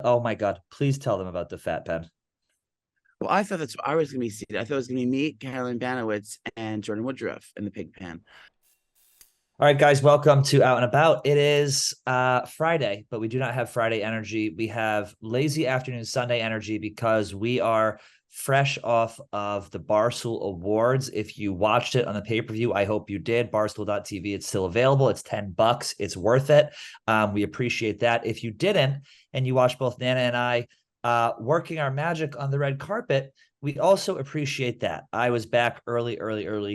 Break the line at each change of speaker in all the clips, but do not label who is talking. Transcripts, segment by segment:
Oh my God, please tell them about the fat pen.
Well, I thought that's what I was going to be seated. I thought it was going to be me, Carolyn Banowitz, and Jordan Woodruff in the pig pen.
All right, guys, welcome to Out and About. It is Friday, but we do not have Friday energy. We have lazy afternoon Sunday energy because we are fresh off of the Barstool Awards. If you watched it on the pay-per-view, I hope you did. Barstool.tv, it's still available. It's $10. It's worth it. We appreciate that. If you didn't, and you watched both Nana and I working our magic on the red carpet, we also appreciate that. I was back early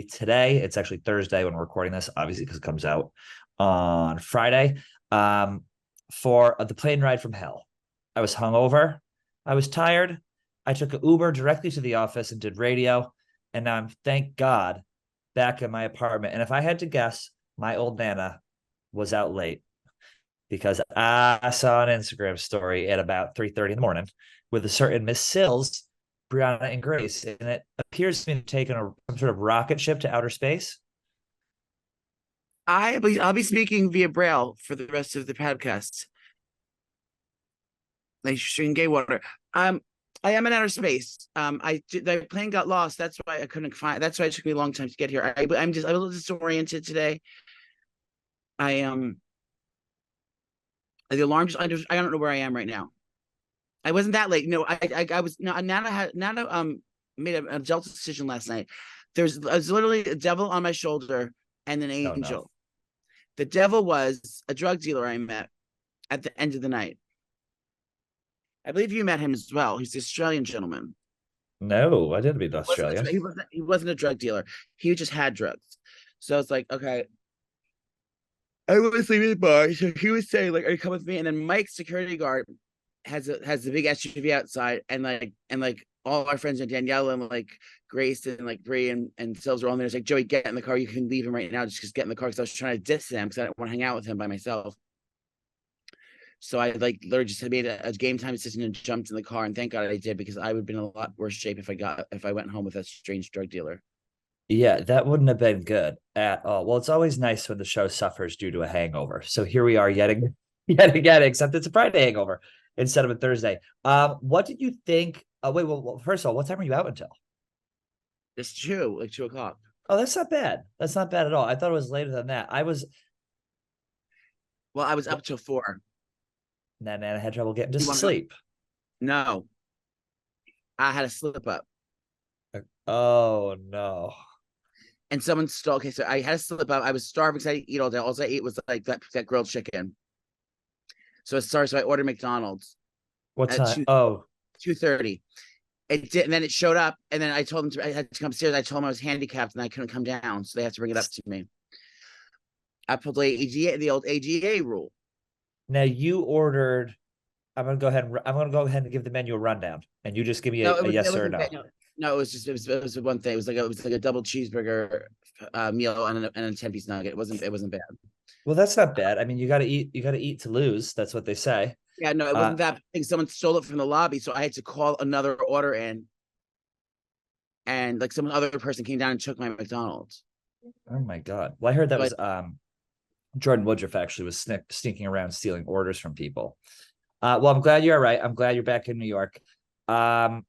today. It's actually Thursday when we're recording this, obviously, because it comes out on Friday, for the plane ride from hell. I was hungover. I was tired. I took an Uber directly to the office and did radio. And now I'm, thank God, back in my apartment. And if I had to guess, my old Nana was out late because I saw an Instagram story at about 3:30 in the morning with a certain Miss Sills, Brianna, and Grace, and it appears to me they've taken some sort of rocket ship to outer space.
I'll be speaking via Braille for the rest of the podcast. Like shooting gay water. I am in outer space. The plane got lost. That's why I couldn't find. That's why it took me a long time to get here. I'm a little disoriented today. The alarm just I don't know where I am right now. I wasn't that late. No, I was no. Nana made an adult decision last night. I was literally a devil on my shoulder and an
Oh no.
angel. The devil was a drug dealer I met at the end of the night. I believe you met him as well. He's an Australian gentleman.
No, I didn't meet Australia.
He wasn't a drug dealer. He just had drugs. So it's like, okay. I was leaving the bar. So he was saying, like, are you coming with me? And then Mike's security guard has the big SUV outside, and all our friends and Danielle and like Grace and like Bree and Sills are all there. It's like, Joey, get in the car. You can leave him right now. Just get in the car, because I was trying to diss him because I didn't want to hang out with him by myself. So I like literally just made a game time decision and jumped in the car, and thank God I did, because I would have been in a lot worse shape if I went home with a strange drug dealer.
Yeah, that wouldn't have been good at all. Well, it's always nice when the show suffers due to a hangover. So here we are yet again, except it's a Friday hangover instead of a Thursday. What did you think? Wait, well, first of all, what time are you out until?
It's 2 o'clock.
Oh, that's not bad. That's not bad at all. I thought it was later than that. I was,
Well, I was
well,
up till 4.
and I had trouble getting to
You want to know?
sleep.
No, I had a slip up.
Oh no.
And someone stole. Okay, so I had a slip up. I was starving because I didn't eat all day. All I ate was like that grilled chicken. So I ordered McDonald's
What
at
time? Oh,
2:30. It did, and then it showed up, and then I told them I had to come upstairs. I told them I was handicapped and I couldn't come down, so they had to bring it up to me. I pulled the old AGA rule.
now you ordered. I'm gonna go ahead and give the menu a rundown, and you just give me
No,
a
it
yes or a
wasn't
no.
no, it was one thing. It was like a double cheeseburger meal and a 10-piece nugget. It wasn't bad.
Well, that's not bad. I mean, you got to eat. You got to eat to lose. That's what they say.
Yeah, no, it
Uh,
wasn't that big. Someone stole it from the lobby, so I had to call another order in, and like some other person came down and took my McDonald's.
oh my God. Well, I heard that
So
was Jordan Woodruff actually was sneaking around stealing orders from people. Well, I'm glad you're all right. I'm glad you're back in New York. Um,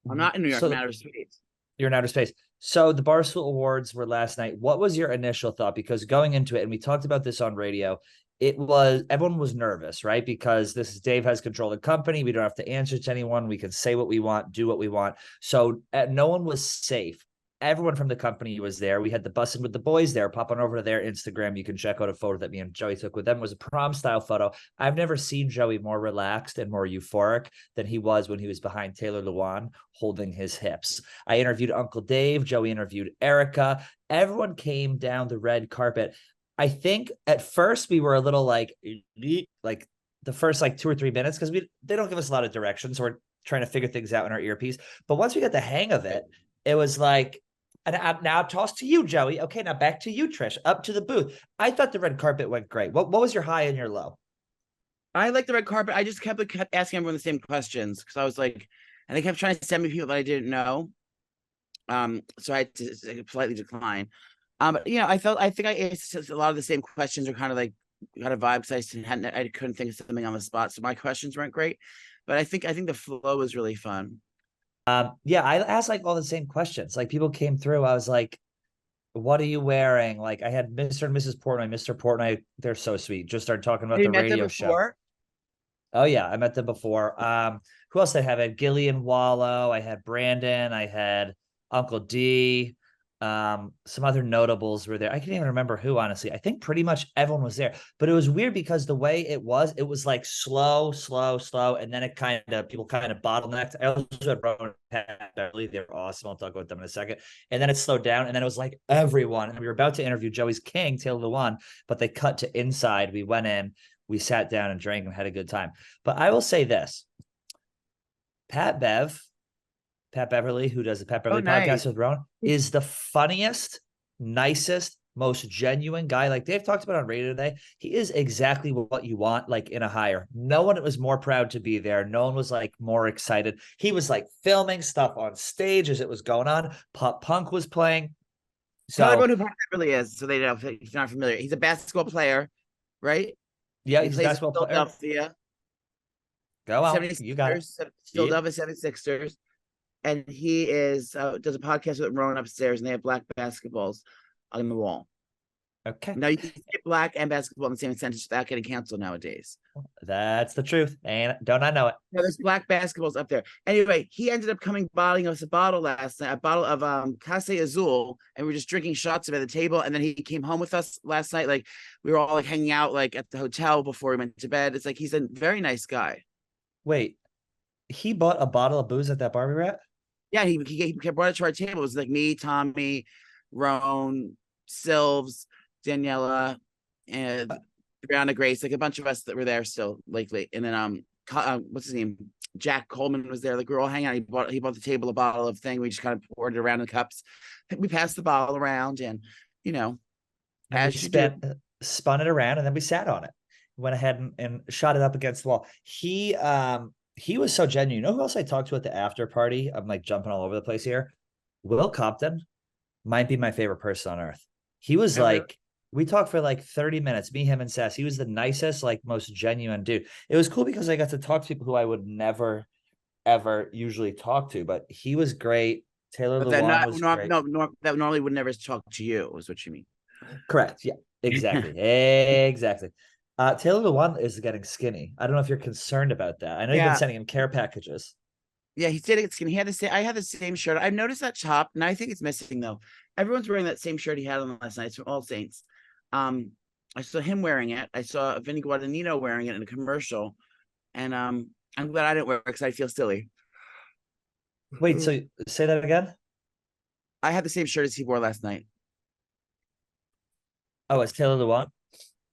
I'm not in New York, I'm
so
out of space.
you're in outer space. So the Barstool Awards were last night. What was your initial thought? Because going into it, and we talked about this on radio, it was everyone was nervous, right? Because this is Dave has control of the company. We don't have to answer to anyone. We can say what we want, do what we want. So no one was safe. Everyone from the company was there. We had the Bussin' with the Boys there. Popping over to their Instagram, you can check out a photo that me and Joey took with them. It was a prom style photo. I've never seen Joey more relaxed and more euphoric than he was when he was behind Taylor Lewan holding his hips. I interviewed Uncle Dave. Joey interviewed Erica. Everyone came down the red carpet. I think at first we were a little like the first like 2 or 3 minutes, because they don't give us a lot of directions. So we're trying to figure things out in our earpiece. But once we got the hang of it, it was like, and now toss to you, Joey. Okay, now back to you, Trish. Up to the booth. I thought the red carpet went great. What was your high and your low?
I like the red carpet. I just kept asking everyone the same questions, because I was like, and they kept trying to send me people that I didn't know. So I had to politely decline. But I think I asked a lot of the same questions, or kind of like got a vibe because I couldn't think of something on the spot, so my questions weren't great. But I think the flow was really fun.
Yeah, I asked like all the same questions. Like people came through. I was like, what are you wearing? Like I had Mr. and Mrs. Portnoy. Mr. Portnoy, they're so sweet. Just started talking about
Have you
the
met them
radio show.
before?
Oh yeah, I met them before. Who else did I have? I had Gillian Wallow, I had Brandon, I had Uncle D. Some other notables were there. I can't even remember who, honestly. I think pretty much everyone was there, but it was weird because the way it was like slow, slow, slow, and then it kind of people kind of bottlenecked. I also had Rowan Beverly, they were awesome. I'll talk about them in a second. And then it slowed down, and then it was like everyone. And we were about to interview Joey's King, Taylor Lewan, but they cut to inside. We went in, we sat down and drank and had a good time. But I will say this: Pat Bev, Pat Beverly, who does the Pat
Oh,
Beverly
nice.
podcast with Rowan, is the funniest, nicest, most genuine guy. Like Dave talked about on radio today, he is exactly what you want, like in a hire. No one was more proud to be there. No one was like more excited. He was like filming stuff on stage as it was going on. Pop Punk was playing.
Tell
So
everyone who Pat really is, so they know if you're not familiar. He's a basketball player, right?
yeah,
He
he's a
plays for
basketball player.
Philadelphia
Go on, you got it.
76ers,
Yeah.
Philadelphia 76ers. And he is does a podcast with Rowan upstairs, and they have black basketballs on the wall.
Okay.
Now you can say black and basketball in the same sentence without getting canceled nowadays.
That's the truth. And don't I know it?
Now there's black basketballs up there. Anyway, he ended up bottling us a bottle last night, a bottle of Casa Azul, and we were just drinking shots of it at the table. And then he came home with us last night. Like we were all like hanging out like at the hotel before we went to bed. It's like he's a very nice guy.
Wait, he bought a bottle of booze at that Barbie Rat?
Yeah, he brought it to our table. It was like me, Tommy, Roan, Silves, Daniela, and Brianna Grace, like a bunch of us that were there still lately. And then what's his name? Jack Coleman was there. Like we were all hanging out. He bought the table a bottle of thing. We just kind of poured it around in cups. We passed the bottle around, and you know,
And we
as you do.
spun it around, and then we sat on it. Went ahead and shot it up against the wall. He was so genuine. You know who else I talked to at the after party? I'm like jumping all over the place here. Will Compton might be my favorite person on earth. He was like, we talked for like 30 minutes, me, him, and Sass. He was the nicest, like most genuine dude. It was cool because I got to talk to people who I would never, ever usually talk to, but he was great. Taylor
But that
Lewan
not
was
no,
great.
no, that normally would never talk to you, is what you mean.
Correct. Yeah, exactly. Exactly. Taylor Lewan is getting skinny. I don't know if you're concerned about that. I know you've been
Yeah.
sending him care packages.
Yeah, he did get skinny. He had the same. I had the same shirt. I've noticed that top, and I think it's missing though. Everyone's wearing that same shirt he had on last night. It's from All Saints. Um, I saw him wearing it. I saw Vinny Guadagnino wearing it in a commercial, and I'm glad I didn't wear it because I feel silly.
Wait, so say that again?
I had the same shirt as he wore last night.
Oh, it's Taylor Lewan.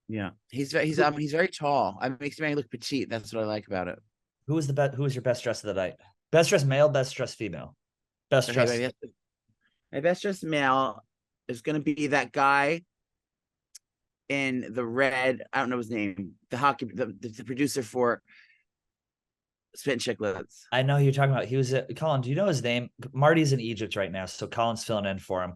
Yeah, he's very tall. It makes me look petite. That's what I like about it.
Who was the best? Who was your best dressed of the night? Best dressed male, best dressed female, best
Okay,
dressed.
my best dressed male is going to be that guy in the red. I don't know his name. The hockey, the producer for Spit Chicklets.
I know who you're talking about. He was Colin. Do you know his name? Marty's in Egypt right now, so Colin's filling in for him.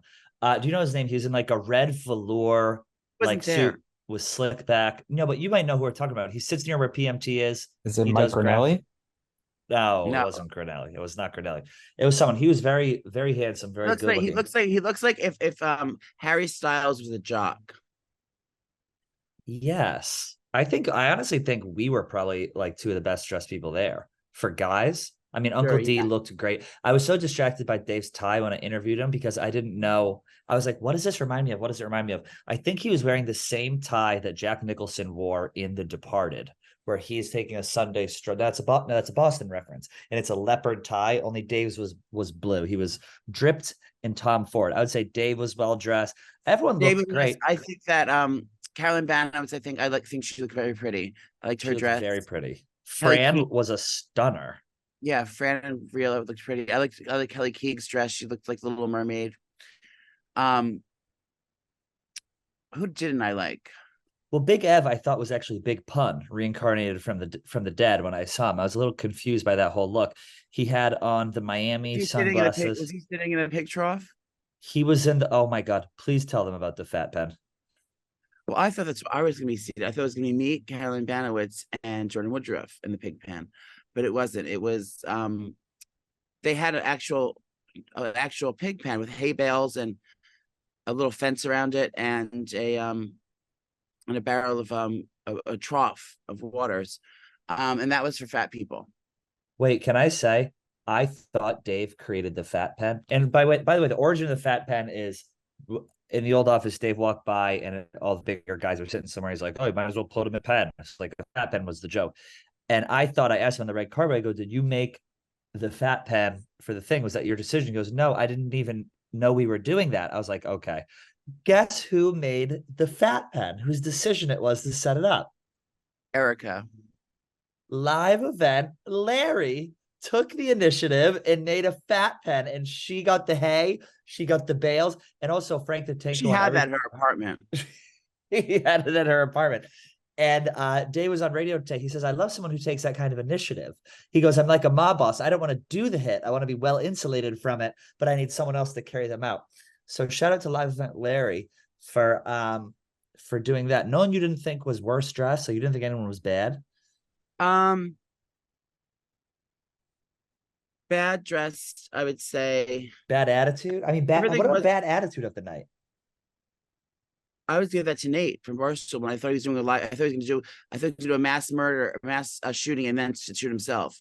Do you know his name? He was in like a red velour
Wasn't
suit
there?
with slick back. No, but you might know who we're talking about. He sits near where PMT is.
Is it
He
Mike
does
Grinelli?
No, it
No.
wasn't Grinelli. It was not Grinelli. It was someone. He was very, very handsome, very good looking.
He looks like if Harry Styles was a jock.
Yes. I honestly think we were probably like two of the best dressed people there for guys. I mean, Uncle
Sure,
D
yeah.
looked great. I was so distracted by Dave's tie when I interviewed him because I didn't know. I was like, what does this remind me of? What does it remind me of? I think he was wearing the same tie that Jack Nicholson wore in The Departed, where he's taking a Sunday stroll. That's a Boston reference. And it's a leopard tie. Only Dave's was blue. He was dripped in Tom Ford. I would say Dave was well dressed. Everyone looked
David,
great.
I think that Carolyn Banhams, think she looked very pretty. I liked her
She looked
dress.
very pretty.
Kelly
Fran
Keegan.
was a stunner.
Yeah, Fran and Rilla looked pretty. I like Kelly Keegan's dress. She looked like the Little Mermaid. Um, who didn't I like?
Well, Big Ev, I thought was actually Big Pun, reincarnated from the dead. When I saw him, I was a little confused by that whole look. He had on the Miami sunglasses.
Was he sitting in a pig trough?
He was in the. Oh my God! Please tell them about the fat pen.
Well, I thought that's I was going to be seated. I thought it was going to be me, Carolyn Banowitz, and Jordan Woodruff in the pig pen, but it wasn't. It was they had an actual pig pen with hay bales and a little fence around it and a barrel of a trough of waters, and that was for fat people.
Wait, can I say I thought Dave created the fat pen? And by the way, the origin of the fat pen is in the old office. Dave walked by and all the bigger guys were sitting somewhere. He's like, "Oh, you might as well put him a pen." It's like the fat pen was the joke. And I thought I asked him on the red carpet. I go, "Did you make the fat pen for the thing? Was that your decision?" He goes, "No, I didn't even know we were doing that." I was like, "Okay." Guess who made the fat pen? Whose decision it was to set it up?
Erica.
Live event. Larry took the initiative and made a fat pen, and she got the hay, she got the bales, and also Frank the Tank.
She had that in her apartment.
He had it in her apartment. And Dave was on radio today. He says, "I love someone who takes that kind of initiative." He goes, "I'm like a mob boss. I don't want to do the hit. I want to be well insulated from it, but I need someone else to carry them out." So shout out to Live Event Larry for doing that. No one you didn't think was worse dressed, so you didn't think anyone was bad.
Um, Bad dressed, I would say.
Bad attitude. I mean, bad.
Everything
What about
was.
bad attitude of the night?
I was give that to Nate from Barstool when I thought he was doing a live. I thought he was going to do. I thought he was going to do a mass murder, a mass shooting, and then shoot himself.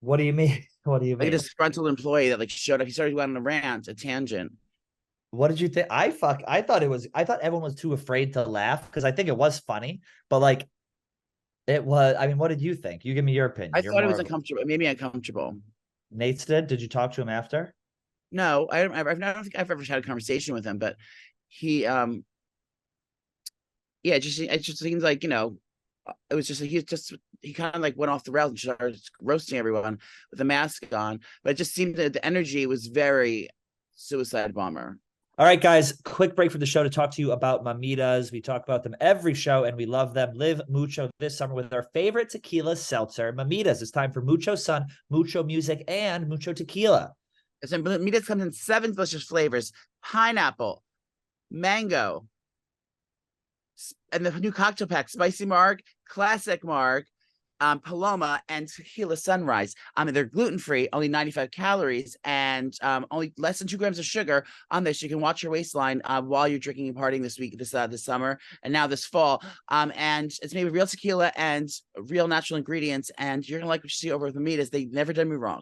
What do you mean? What do you
Like a
mean?
disgruntled employee that like showed up. He started going on a rant, a tangent.
What did you think? I thought it was. I thought everyone was too afraid to laugh because I think it was funny, but like it was. I mean, what did you think? You give me your opinion.
I
You're
thought it
more
was
of
uncomfortable. It made me uncomfortable.
Nate's did. Did you talk to him after?
No, I don't think I've ever had a conversation with him, but he yeah, it just seems like it was just he kind of like went off the rails and started roasting everyone with a mask on. But it just seemed that the energy was very suicide bomber.
All right, guys, quick break for the show to talk to you about mamitas. We talk about them every show and we love them. Live mucho this summer with our favorite tequila seltzer, mamitas. It's time for mucho sun, mucho music, and mucho tequila.
So Mitas comes in 7 delicious flavors: pineapple, mango, and the new cocktail pack: spicy marg, classic marg, Paloma, and tequila sunrise. They're gluten-free, only 95 calories, and only less than 2 grams of sugar on this. You can watch your waistline while you're drinking and partying this summer, and now this fall. And it's made with real tequila and real natural ingredients, and you're gonna like what you see over with Mamitas. They never done me wrong.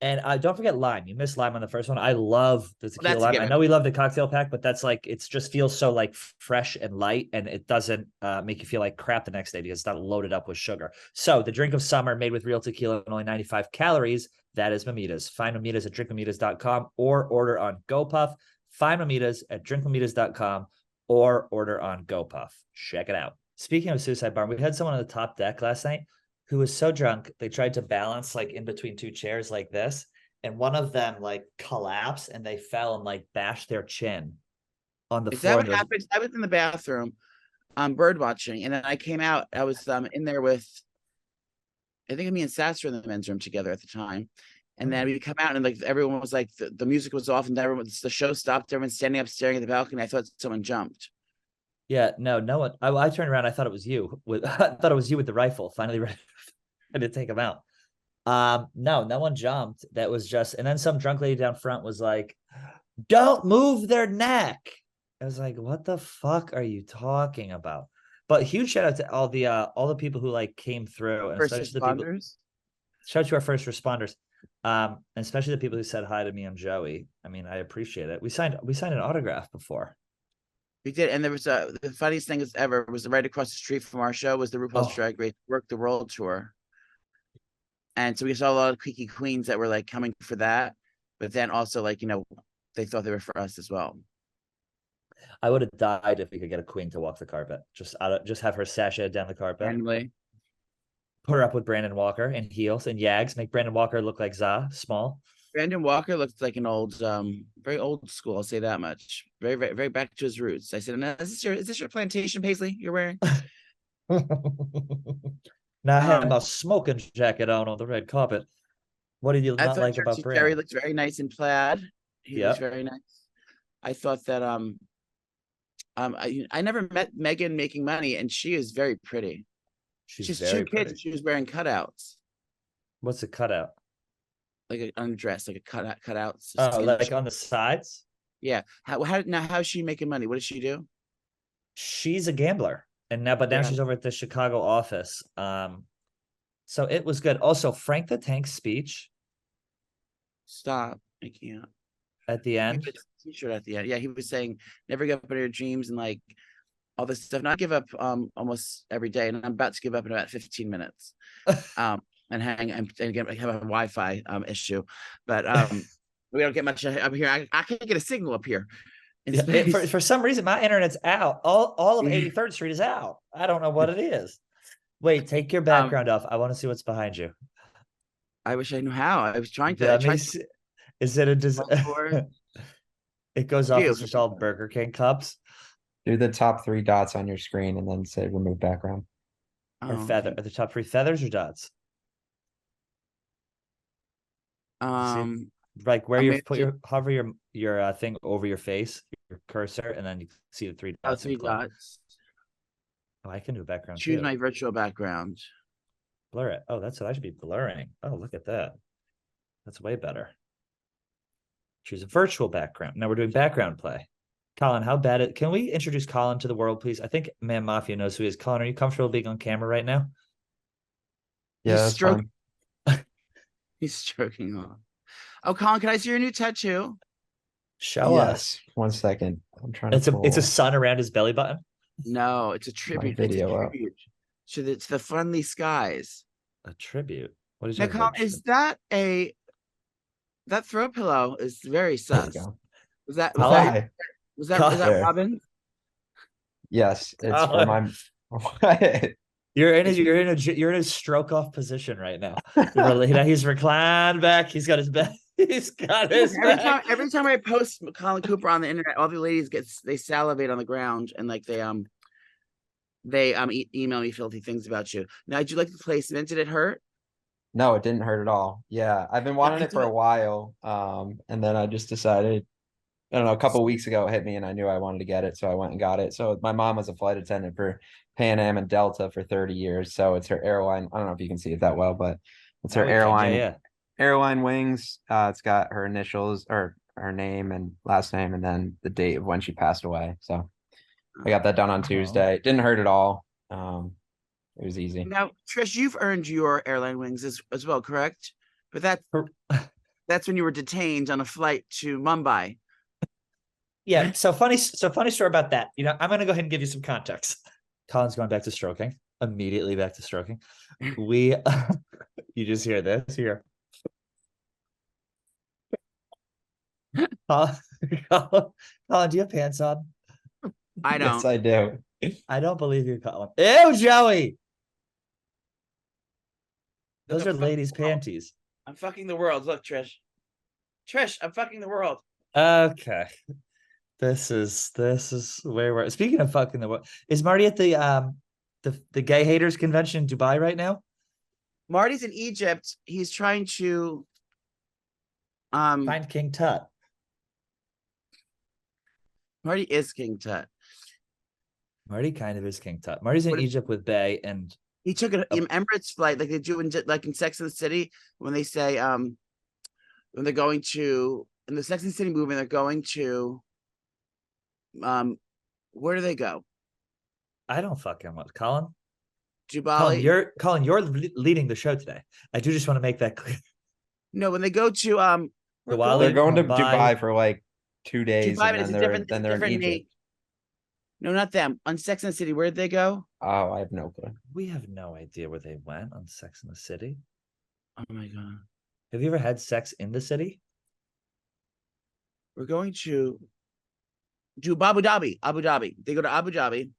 And don't forget lime. You missed lime on the first one. I love the tequila lime. I know we love the cocktail pack, but that's like, it's just feels so like fresh and light, and it doesn't make you feel like crap the next day because it's not loaded up with sugar. So the drink of summer made with real tequila and only 95 calories. That is Mamitas. Find Mamitas at drinkmamitas.com or order on GoPuff. Find Mamitas at drinkmamitas.com or order on GoPuff. Check it out. Speaking of suicide bomber, we had someone on the top deck last night who was so drunk they tried to balance like in between 2 chairs like this, and one of them like collapsed and they fell and like bashed their chin on the
Is
floor.
that what happened? I was in the bathroom bird watching, and then I came out. I was in there with, I think me and Sasser in the men's room together at the time. And then we come out and like everyone was like the music was off and the show stopped. Everyone's standing up staring at the balcony. I thought someone jumped.
Yeah, no one. I turned around. I thought it was you. I thought it was you with the rifle. Finally ready to take him out. No one jumped. That was just, and then some drunk lady down front was like, "Don't move their neck." I was like, "What the fuck are you talking about?" But huge shout out to all the people who like came through, and
First
especially the people.
responders.
Shout out to our first responders, and especially the people who said hi to me and Joey. I mean, I appreciate it. We signed an autograph before.
We did, and there was the funniest thing ever was right across the street from our show was the RuPaul's Drag Race Work the World tour. And so we saw a lot of Kiki queens that were like coming for that, but then also like they thought they were for us as well.
I would have died if we could get a queen to walk the carpet. Just have her sashay down the carpet.
Randomly.
Put her up with Brandon Walker in heels and yags. Make Brandon Walker look like Za, small.
Brandon Walker looks like an old, very old school. I'll say that much. Very, very, very back to his roots. I said, "Is this your plantation paisley you're wearing?"
Now I had my smoking jacket on the red carpet. What did you not like about Brandon?
Jerry looked very nice in plaid. He
Yep.
looks very nice. I thought that I never met Megan making money, and she is very pretty.
She's
She has two
very
kids,
pretty.
and she was wearing cutouts,
What's a cutout?
like an undress, like a cutouts,
Oh,
skin.
like on the sides?
Yeah. How's she making money? What does she do?
She's a gambler. And now, but now
Yeah.
she's over at the Chicago office. So it was good. Also, Frank the Tank's speech
Stop. I can't.
at the
He
end.
put a t-shirt at the end. Yeah, he was saying never give up on your dreams and like all this stuff. Not give up almost every day. And I'm about to give up in about 15 minutes. And again I have a Wi-Fi issue. But we don't get much up here. I can't get a signal up here in
Yeah,
space.
for some reason, my internet's out. All of 83rd Street is out. I don't know what it is. Wait, take your background off. I want to see what's behind you.
I wish I knew how. I was trying to. I
Let me
tried to
see. Is it a
for
It goes off.
you.
It's just all Burger King cups
Do the top three dots on your screen and then say remove background.
or
Oh,
feather.
okay.
Are the top three feathers or dots? You see? Like where
I'm
you
gonna
put
take-
your hover your thing over your face, your cursor, and then you see the three dots.
three
and click.
dots.
Oh, I can do a background
Choose
too.
my virtual background.
Blur it. Oh, that's what I should be blurring. Oh, look at that. That's way better. Choose a virtual background. Now we're doing background play. Colin, how bad it? Can we introduce Colin to the world, please? I think Man Mafia knows who he is. Colin, are you comfortable being on camera right now?
Yeah,
He's
that's
stroking.
fine.
He's stroking off. Oh, Colin, can I see your new tattoo?
Show us.
Yes. 1 second. I'm trying to
It's a
pull
sun around his belly button.
No, it's a tribute.
video up.
It's the friendly skies.
A tribute. What is
Now,
that?
Colin, is that that throw pillow is very
There you
sus.
go.
Was that
Why?
is that
There.
Robin?
Yes, it's for
Colin.
my
You're in a stroke off position right now. He's reclined back. He's got his back. He's got his back.
Every time I post Colin Cooper on the internet, all the ladies they salivate on the ground and like they email me filthy things about you. Now, did you like the placement? Did it hurt?
No, it didn't hurt at all. Yeah, I've been wanting
I
it for a
do-
while. And then I just decided, I don't know, a couple of weeks ago it hit me and I knew I wanted to get it, so I went and got it. So my mom was a flight attendant for Pan Am and Delta for 30 years. So it's her airline. I don't know if you can see it that well, but it's her
Oh, we can.
airline
Yeah.
airline wings. It's got her initials or her name and last name and then the date of when she passed away. So I got that done on
Oh.
Tuesday. It didn't hurt at all. It was easy.
Now, Trish, you've earned your airline wings as well, correct? But that's when you were detained on a flight to Mumbai.
Yeah. So funny story about that. I'm gonna go ahead and give you some context. Colin's going back to stroking. Immediately back to stroking. You just hear this here. Colin, do you have pants on?
I don't.
Yes, I do.
I don't believe you, Colin. Ew, Joey. Those are ladies' panties.
I'm fucking the world. Look, Trish. Trish, I'm fucking the world.
Okay. This is where we're speaking of fucking the world. Is Marty at the gay haters convention in Dubai right now?
Marty's in Egypt. He's trying to
Find King Tut.
Marty is King Tut.
Marty kind of is King Tut. Marty's in Egypt with Bay, and
he took an Emirates flight like they do in Sex and the City when they say when they're going to in the Sex and the City movie they're going to where do they go?
I don't fucking what, Colin.
Dubai.
Colin, you're leading the show today. I do just want to make that clear.
No, when they go to
Diwali,
They're going to
Mumbai.
Dubai for like 2 days
Dubai,
and
but it's
then they're in Egypt.
name. No, not them. On Sex and the City, where'd they go?
Oh, I have no clue.
We have no idea where they went on Sex in the City.
Oh my god.
Have you ever had sex in the city?
We're going to do Abu Dhabi. Abu Dhabi. They go to Abu Dhabi.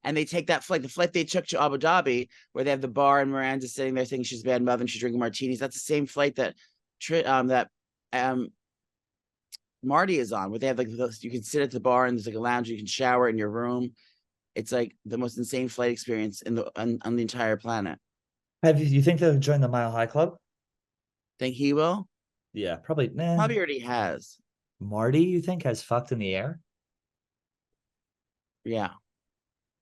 And they take that flight. The flight they took to Abu Dhabi, where they have the bar and Miranda's sitting there thinking she's a bad mother and she's drinking martinis. That's the same flight that Marty is on, where they have like you can sit at the bar and there's like a lounge, you can shower in your room. It's like the most insane flight experience on the entire planet.
You think they'll join the Mile High Club?
Think he will?
Yeah, probably. Nah.
Probably already has.
Marty, you think, has fucked in the air?
Yeah.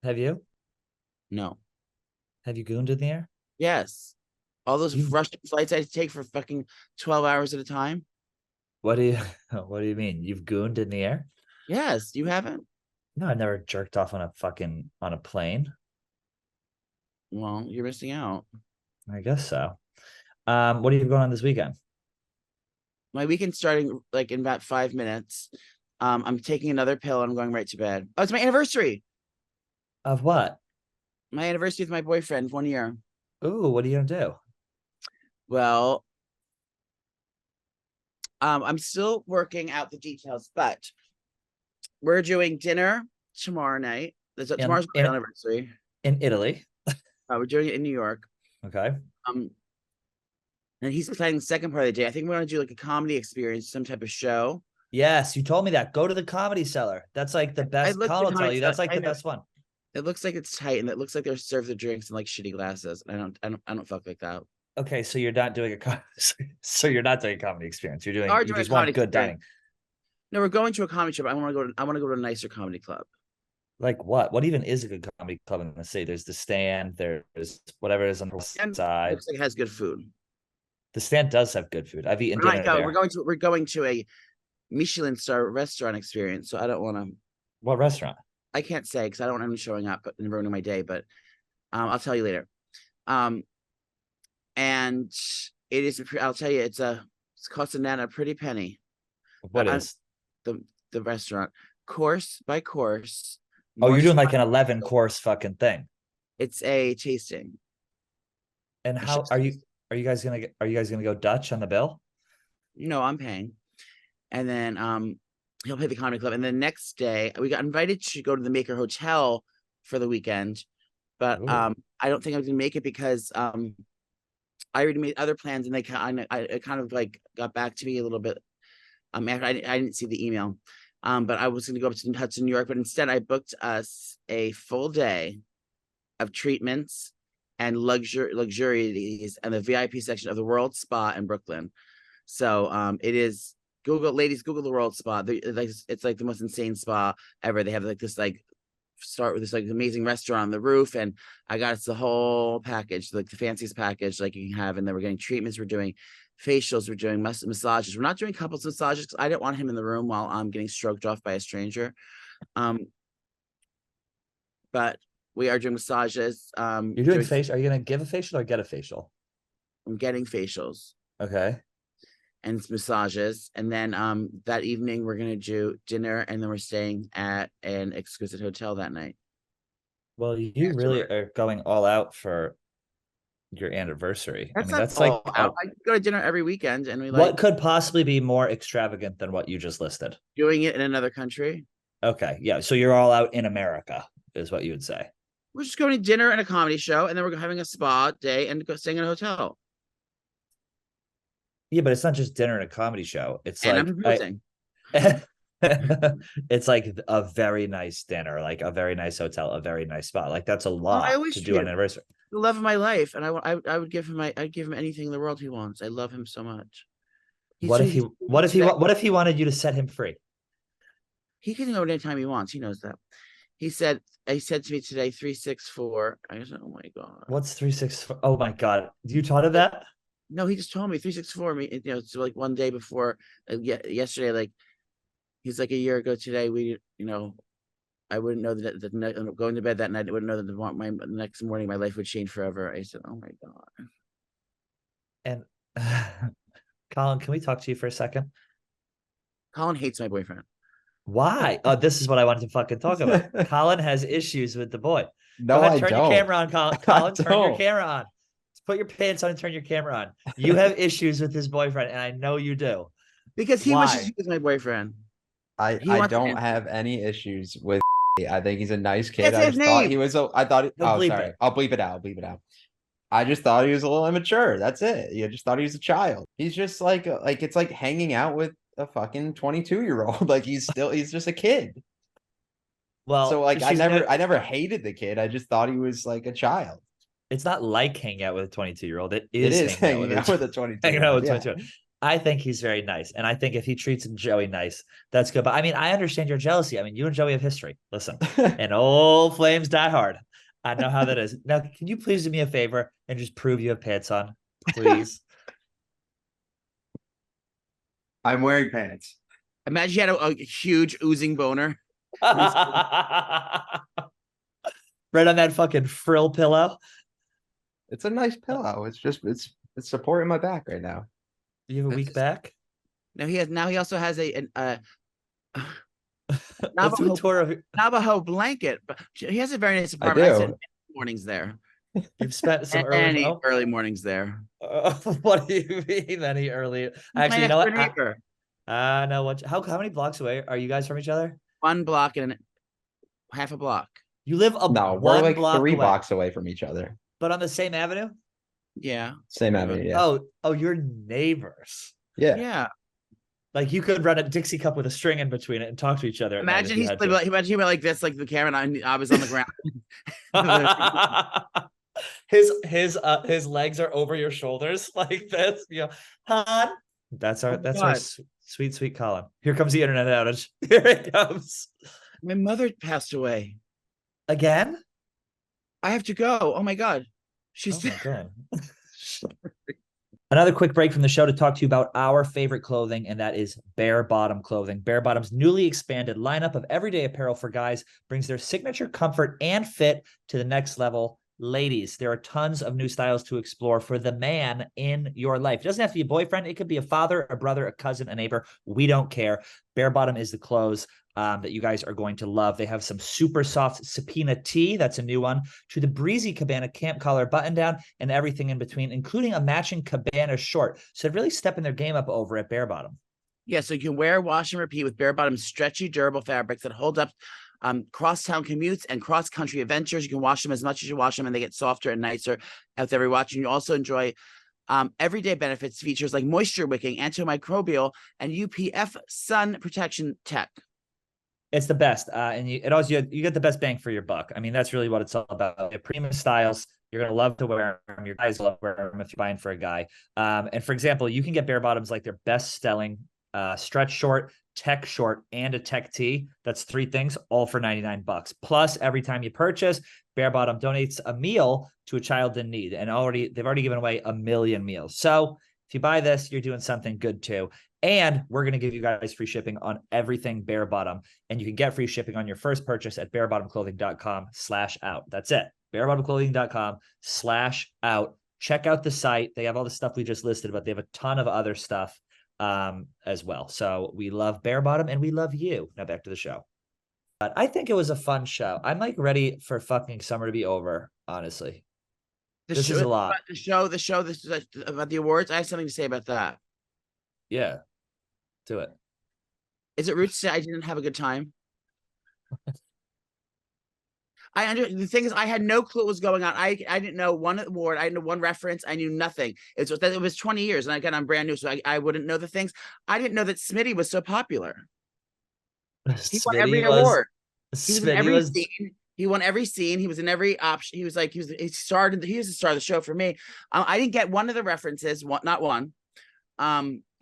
Have you?
No.
Have you gooned in the air?
Yes. All those
You
Russian flights I take for fucking 12 hours at a time.
what do you what do you mean? You've gooned in the air?
Yes. You haven't?
No, I've never jerked off on a plane.
Well, you're missing out.
I guess so. What are you going on this weekend?
My weekend's starting like in about 5 minutes. I'm taking another pill and I'm going right to bed. Oh, it's my anniversary.
Of what?
My anniversary with my boyfriend, 1 year.
Ooh, what are you gonna do?
Well, I'm still working out the details, but we're doing dinner tomorrow night.
In
Tomorrow's my
in
anniversary.
in Italy.
We're doing it in New York.
Okay.
Um, and he's planning the second part of the day. I think we're gonna do like a comedy experience, some type of show.
Yes, you told me that. Go to the Comedy Cellar. That's like the
I
best.
looked
Colin
at
will tell
comedy
you
stuff.
that's like
I
the
know
best one.
it looks like it's tight, and it looks like they're served the drinks in like shitty glasses. I don't fuck like that.
Okay, so you're not doing so you're not doing a comedy experience.
Are
You
doing a
just
comedy
want good
experience.
dining.
No, we're going to a comedy show. But I want to go to a nicer comedy club.
Like what? What even is a good comedy club in the city? There's the Stand. There's whatever is on the west
And
side.
looks like it has good food.
The Stand does have good food. I've eaten
We're not
dinner
going.
there.
We're going to a Michelin star restaurant experience. So I don't want to.
What restaurant?
I can't say because I don't want him showing up and ruining my day. But I'll tell you later. Um, and it is. I'll tell you, it's cost a pretty penny.
What
I,
is?
the restaurant course by course.
Oh,
More
you're doing like
stuff.
an 11 course fucking thing.
It's a tasting.
And
A
how
chef's
are you guys gonna go Dutch on the bill?
No, I'm paying. And then he'll pay the comedy club. And the next day we got invited to go to the Maker Hotel for the weekend. But
Ooh.
I don't think I was gonna make it because I already made other plans and they kind of like got back to me a little bit. After I didn't see the email. But I was gonna go up to Hudson, New York, but instead I booked us a full day of treatments and luxurities and the VIP section of the World Spa in Brooklyn. So it is Google the World Spa. It's like the most insane spa ever. They have like this like start with this like amazing restaurant on the roof, and I got it's the whole package, like the fanciest package like you can have. And then we're getting treatments, we're doing facials, we're doing massages. We're not doing couples massages because I didn't want him in the room while I'm getting stroked off by a stranger. But we are doing massages.
You're doing facial. Are you gonna give a facial or get a facial?
I'm getting facials
Okay.
and massages. And then that evening we're gonna do dinner, and then we're staying at an exquisite hotel that night.
Well, you really are going all out for your anniversary. I mean, that's like
I go to dinner every weekend, and we like
what could possibly be more extravagant than what you just listed?
doing it in another country.
Okay. Yeah. So you're all out in America, is what you would say.
We're just going to dinner and a comedy show, and then we're having a spa day and staying in a hotel.
Yeah, but it's not just dinner and a comedy show. It's
And
like
I'm proposing.
it's like a very nice dinner, like a very nice hotel, a very nice spot. Like that's a lot
I always
to do on an
treat
anniversary.
the love of my life, and I would give him I'd give him anything in the world he wants. I love him so much.
What if he wanted you to set him free?
He can go anytime he wants. He knows that. He said to me today 364. I said, oh my god.
What's 364? Oh my god. You taught him that?
No, he just told me 364. Me, it's like one day before yesterday. Like he's like a year ago today. I wouldn't know that going to bed that night. I wouldn't know that the next morning my life would change forever. I said, oh my god.
And Colin, can we talk to you for a second?
Colin hates my boyfriend.
Why? Oh, this is what I wanted to fucking talk about. Colin has issues with the boy.
No,
Go ahead,
I
turn
don't.
your camera on, Colin. Colin, turn your
don't.
camera on. Put your pants on and turn your camera on. You have issues with his boyfriend, and I know you do.
Because he
Why?
wishes he was my boyfriend.
I don't have any issues with. I think he's a nice kid.
That's
I
his
just thought
name.
he was. I thought.
Don't
Oh,
bleep
sorry.
it.
I'll bleep it out. I'll bleep it out. I just thought he was a little immature. That's it. You just thought he was a child. He's just like it's like hanging out with a fucking 22-year-old. Like he's just a kid.
Well,
So like I never hated the kid. I just thought he was like a child.
It's not like hanging out with a 22-year-old. It
It
is
is hanging out with a
22. Hanging out
22-year-old.
with
Yeah.
22. I think he's very nice. And I think if he treats Joey nice, that's good. But I mean, I understand your jealousy. I mean, you and Joey have history. Listen, and old flames die hard. I know how that is. Now, can you please do me a favor and just prove you have pants on? Please.
I'm wearing pants.
Imagine you had a huge oozing boner.
Right on that fucking frill pillow.
It's a nice pillow. It's just it's supporting my back right now.
You have a weak back?
Now he also has a
Let's do a tour of
Navajo blanket, but he has a very nice
I
apartment. I spent
do.
mornings there.
You've spent some
Early mornings there.
What do you mean any early? Actually, you know what? I know what. How many blocks away are you guys from each other?
1 block and half a block.
You live
No, we're
one
like
block
3
away,
blocks away from each other.
but on the same avenue.
Yeah.
Same avenue, yeah.
Oh, you're neighbors.
Yeah.
Yeah.
Like you could run a Dixie cup with a string in between it and talk to each other.
Imagine he went like this, like the camera. And I was on the ground.
his legs are over your shoulders like this. You know, Han. That's our sweet Colin. Here comes the internet outage. Here it comes.
My mother passed away.
Again?
I have to go. Oh my God. She's
Oh my God. Another quick break from the show to talk to you about our favorite clothing, and that is Bare Bottom Clothing. Bare Bottom's newly expanded lineup of everyday apparel for guys brings their signature comfort and fit to the next level. Ladies, there are tons of new styles to explore for the man in your life. It doesn't have to be a boyfriend. It could be a father, a brother, a cousin, a neighbor. We don't care. Bare Bottom is the clothes that you guys are going to love. They have some super soft subpoena tee. That's a new one. To the breezy cabana camp collar button down and everything in between, including a matching cabana short. So they're really stepping their game up over at Bare Bottom.
Yeah, so you can wear, wash, and repeat with Bare Bottom's stretchy, durable fabrics that hold up cross-town commutes and cross-country adventures. You can wash them as much as you wash them, and they get softer and nicer after every wash. And you also enjoy everyday benefits, features like moisture wicking, antimicrobial, and UPF sun protection tech.
It's the best, and you get the best bang for your buck. I mean, that's really what it's all about. Premium styles. You're gonna love to wear them. Your guys love to wear them if you're buying for a guy. And for example, you can get Bare Bottoms like their best-selling stretch short, tech short, and a tech tee. That's 3 things, all for $99. Plus, every time you purchase, Bare Bottom donates a meal to a child in need, and they've already given away 1 million meals. So if you buy this, you're doing something good too. And we're going to give you guys free shipping on everything Bare Bottom. And you can get free shipping on your first purchase at barebottomclothing.com/out. That's it. barebottomclothing.com/out. Check out the site. They have all the stuff we just listed, but they have a ton of other stuff as well. So we love Bare Bottom and we love you. Now back to the show. But I think it was a fun show. I'm like ready for fucking summer to be over, honestly. This is a lot.
The show, this is about the awards. I have something to say about that.
Yeah. Do it.
Is it rude to say I didn't have a good time? The thing is, I had no clue what was going on. I didn't know one award. I didn't know one reference. I knew nothing. It was 20 years, and again, I'm brand new, so I wouldn't know the things. I didn't know that Smitty was so popular. He won every award. He was in every scene. He won every scene. He was in every option. He was the star of the show for me. I didn't get one of the references. Not one.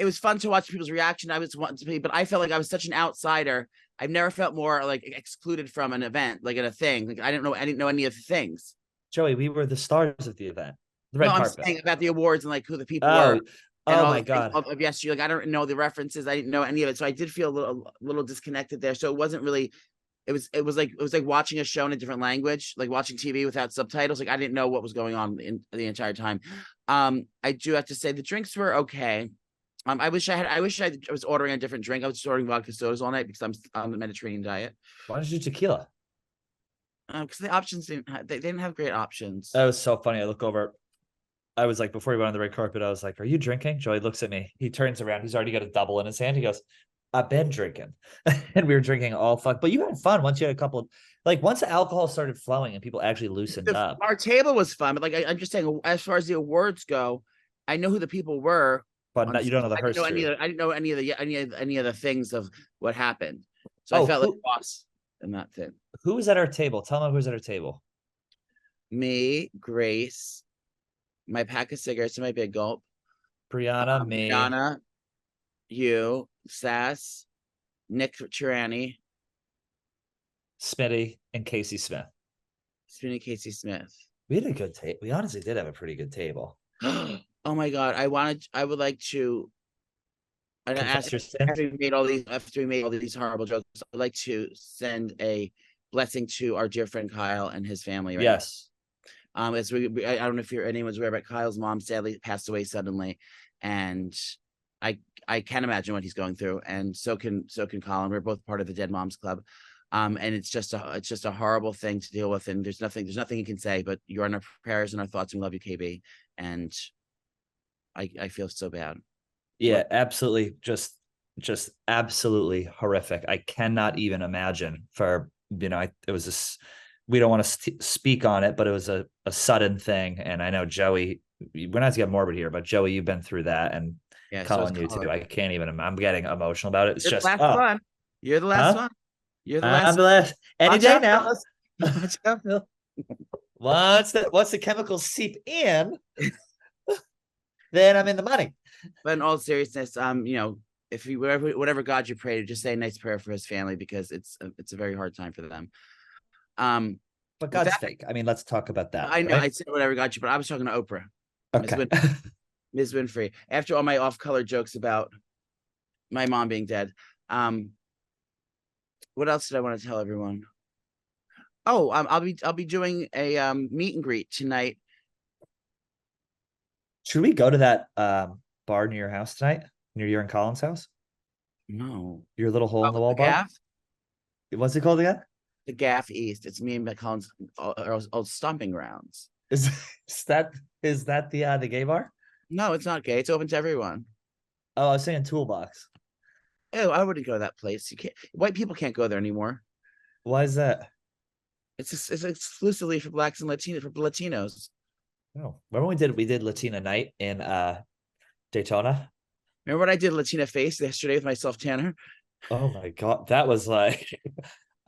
It was fun to watch people's reaction. But I felt like I was such an outsider. I've never felt more like excluded from an event, like in a thing. Like I didn't know any of the things.
Joey, we were the stars of the event. The red carpet.
I'm saying about the awards and like who the people were.
Oh my God.
Yes, like I don't know the references. I didn't know any of it. So I did feel a little disconnected there. So it wasn't really, it was like watching a show in a different language, like watching TV without subtitles. Like I didn't know what was going on in the entire time. I do have to say the drinks were okay. I wish I was ordering a different drink. I was just ordering vodka sodas all night because I'm on the Mediterranean diet.
Why don't you do tequila?
Because the options didn't have great options.
That was so funny. I look over. I was like, before he went on the red carpet, I was like, "Are you drinking?" Joey looks at me. He turns around. He's already got a double in his hand. He goes, "I've been drinking," and we were drinking all fuck. But you had fun once you had a couple. Like once the alcohol started flowing and people actually loosened up.
Our table was fun, but like I'm just saying, as far as the awards go, I know who the people were.
But you don't know the history.
I didn't know any of the things of what happened. So I felt like boss in that thing.
Who was at our table? Tell me who was at our table.
Me, Grace, my pack of cigarettes and my big gulp.
Brianna, me.
Brianna, you, Sass, Nick Tirani,
Smitty, and Casey Smith.
Spinny Casey Smith.
We had a good table. We honestly did have a pretty good table.
Oh my god, I would like to. I
Confess
asked
your sins.
after we made all these horrible jokes. I'd like to send a blessing to our dear friend Kyle and his family. Right.
Yes.
As I don't know if anyone's aware, but Kyle's mom sadly passed away suddenly, and I can't imagine what he's going through, and so can Colin. We're both part of the Dead Moms Club, and it's just a horrible thing to deal with, and there's nothing you can say, but you're in our prayers and our thoughts, and we love you, KB, and I feel so bad.
Yeah, absolutely. Just absolutely horrific. I cannot even imagine for, it was this, we don't want to speak on it, but it was a sudden thing. And I know Joey, we're not to get morbid here, but Joey, you've been through that, and
Yeah,
Colin, you too. I can't even, I'm getting emotional about it. It's
You're
just,
the last one. You're the last one. You're the last.
I'm the last. Any
Watch
day
out,
now.
fellas. Watch out, Phil.
Once the chemicals seep in, then I'm in the money.
But in all seriousness, if you whatever God you pray to, just say a nice prayer for his family, because it's a very hard time for them.
But God's fake. I mean, let's talk about that.
I know,
right?
I said whatever got you, but I was talking to Oprah.
Okay.
Ms. Winfrey. After all my off-color jokes about my mom being dead, what else did I want to tell everyone? Oh, I'll be doing a meet and greet tonight.
Should we go to that bar near your house tonight? Near your and Colin's house?
No.
Your little hole in the wall
the
bar?
Gaff?
What's it called again?
The Gaff East. It's me and Colin's old stomping grounds.
Is that the gay bar?
No, it's not gay. It's open to everyone.
Oh, I was saying Toolbox.
Oh, I wouldn't go to that place. You can't. White people can't go there anymore.
Why is that?
It's exclusively for blacks and Latinos.
Oh, remember we did Latina night in Daytona?
Remember what I did Latina face yesterday with myself, Tanner?
Oh my god, that was like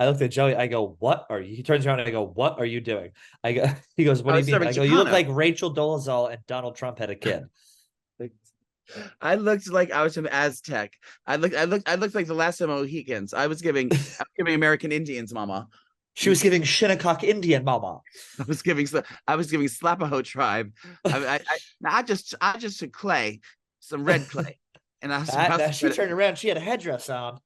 I looked at Joey, I go, what are you? He turns around and I go, what are you doing? He goes, what do you mean? I go, you look like Rachel Dolezal and Donald Trump had a kid.
I looked like I was from Aztec. I looked like the last of the Mohicans. I was giving American Indians, mama.
She was giving Shinnecock Indian, mama.
I was giving Slapaho tribe. I just took clay, some red clay, and
she turned around. She had a headdress on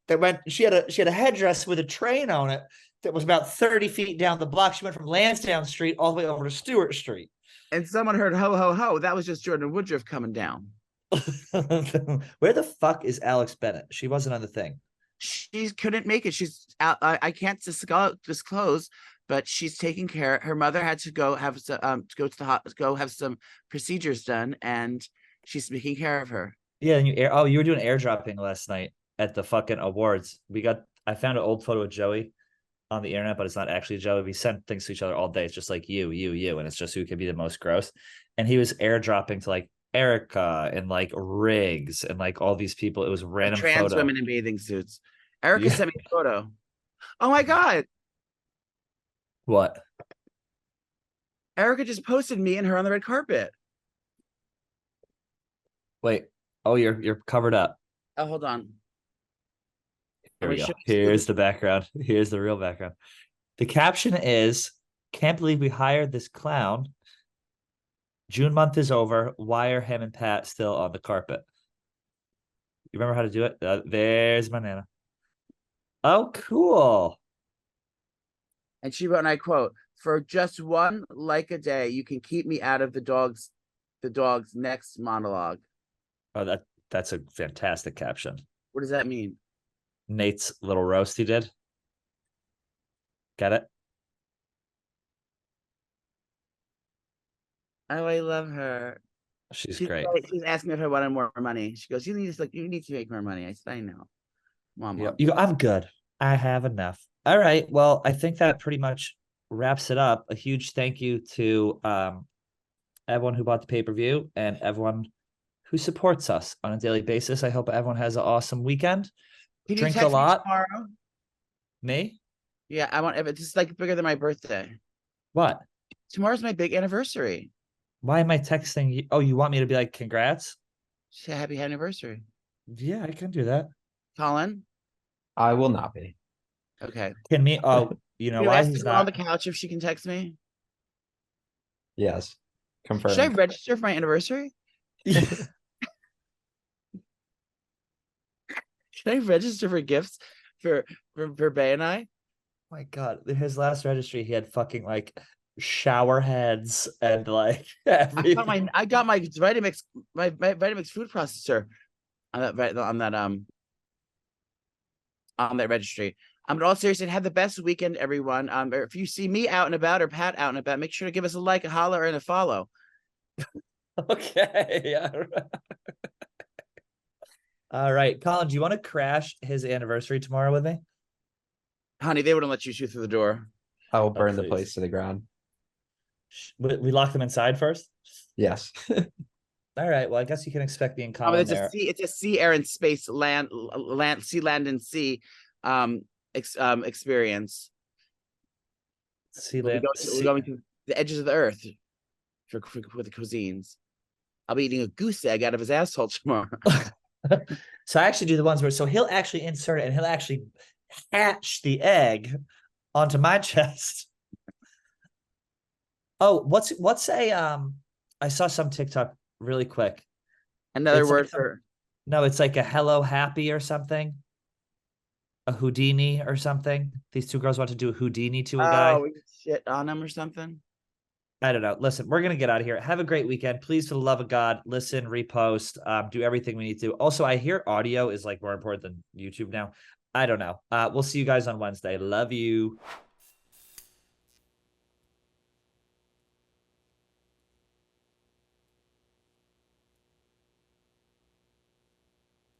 that went. She had a headdress with a train on it that was about 30 feet down the block. She went from Lansdowne Street all the way over to Stewart Street.
And someone heard ho ho ho. That was just Jordan Woodruff coming down.
Where the fuck is Alex Bennett? She wasn't on the thing.
She couldn't make it. She's out. I can't disclose, but she's taking care. Her mother had to go have go have some procedures done, and she's taking care of her.
Yeah, and you were doing airdropping last night at the fucking awards. I found an old photo of Joey on the internet, but it's not actually Joey. We sent things to each other all day. It's just like you, and it's just who could be the most gross. And he was airdropping to like Erica and like Riggs and like all these people. It was random
trans women in bathing suits. Erica sent me a photo. Oh my god!
What?
Erica just posted me and her on the red carpet.
Wait. Oh, you're covered up.
Oh, hold on.
Here we go. Here's the background. Here's the real background. The caption is, "Can't believe we hired this clown. June month is over. Why are him and Pat still on the carpet?" You remember how to do it? There's my nana. Oh, cool.
And she wrote, and I quote, "For just one like a day, you can keep me out of the dog's next monologue."
Oh, that's a fantastic caption.
What does that mean?
Nate's little roast he did. Get it?
Oh, I love her.
She's great.
She's asking me if I wanted more money. She goes, you need to make more money. I said, I know. Mom.
You go, I'm good. I have enough. All right. Well, I think that pretty much wraps it up. A huge thank you to everyone who bought the pay-per-view and everyone who supports us on a daily basis. I hope everyone has an awesome weekend. Drink a lot.
Tomorrow?
Me?
Yeah, I want. If it's like bigger than my birthday.
What?
Tomorrow's my big anniversary.
Why am I texting you? Oh, you want me to be like, congrats?
Happy anniversary.
Yeah, I can do that.
Colin?
I will not be.
Okay.
Can me? Oh, you know
You
why
ask the
he's
girl on the
not?
couch if she can text me.
Yes,
Should I
confirmed.
register for my anniversary? Should I register for gifts for Bay and I?
My God, his last registry, he had fucking like shower heads and like everything.
I got my Vitamix Vitamix food processor on that registry. But all seriously, have the best weekend, everyone. Or if you see me out and about or Pat out and about, make sure to give us a like, a holler, and a follow.
Okay. All right, Colin, do you want to crash his anniversary tomorrow with me?
Honey, they wouldn't let you shoot through the door.
I will
Oh,
burn the
please.
place to the ground.
We lock them inside first.
Yes.
All right. Well, I guess you can expect me and
But
Colin there.
it's a sea, air, and space sea, land, and sea experience.
See
We'll be
that.
going to the edges of the earth for the cuisines. I'll be eating a goose egg out of his asshole tomorrow.
So I actually do the ones where he'll actually insert it and he'll actually hatch the egg onto my chest. Oh, what's a I saw some TikTok really quick.
Another
It's
word
like
for
no, it's like a hello happy or something. A Houdini or something. These two girls want to do a Houdini to a guy.
we shit on him or something.
I don't know. Listen, we're gonna get out of here. Have a great weekend. Please, for the love of God, listen, repost, do everything we need to. Also, I hear audio is like more important than YouTube now. I don't know. We'll see you guys on Wednesday. Love you.